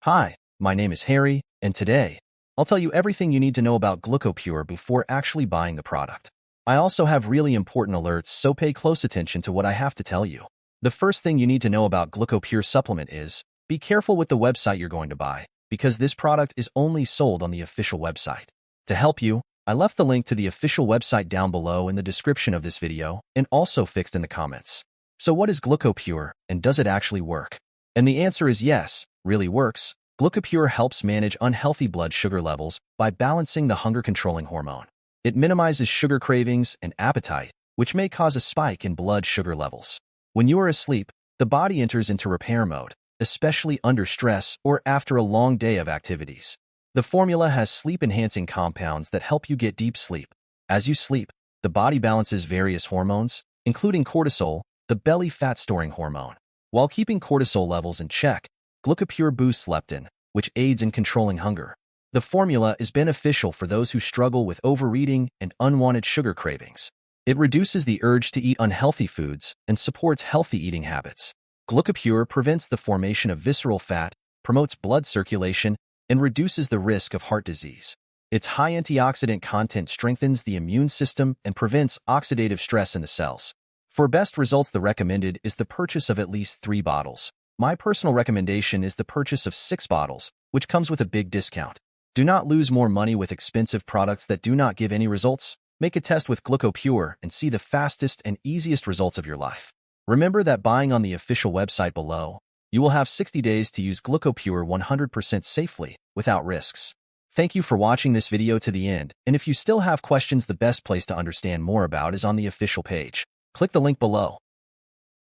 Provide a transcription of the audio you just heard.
Hi, my name is Harry, and today, I'll tell you everything you need to know about GlucoPure before actually buying the product. I also have really important alerts, so pay close attention to what I have to tell you. The first thing you need to know about GlucoPure supplement is, be careful with the website you're going to buy, because this product is only sold on the official website. To help you, I left the link to the official website down below in the description of this video and also fixed in the comments. So what is GlucoPure, and does it actually work? And the answer is yes, really works. GlucoPure helps manage unhealthy blood sugar levels by balancing the hunger-controlling hormone. It minimizes sugar cravings and appetite, which may cause a spike in blood sugar levels. When you are asleep, the body enters into repair mode, especially under stress or after a long day of activities. The formula has sleep-enhancing compounds that help you get deep sleep. As you sleep, the body balances various hormones, including cortisol, the belly fat-storing hormone. While keeping cortisol levels in check, GlucoPure boosts leptin, which aids in controlling hunger. The formula is beneficial for those who struggle with overeating and unwanted sugar cravings. It reduces the urge to eat unhealthy foods and supports healthy eating habits. GlucoPure prevents the formation of visceral fat, promotes blood circulation, and reduces the risk of heart disease. Its high antioxidant content strengthens the immune system and prevents oxidative stress in the cells. For best results, the recommended is the purchase of at least 3 bottles. My personal recommendation is the purchase of 6 bottles, which comes with a big discount. Do not lose more money with expensive products that do not give any results. Make a test with GlucoPure and see the fastest and easiest results of your life. Remember that buying on the official website below, you will have 60 days to use GlucoPure 100% safely, without risks. Thank you for watching this video to the end, and if you still have questions, the best place to understand more about is on the official page. Click the link below.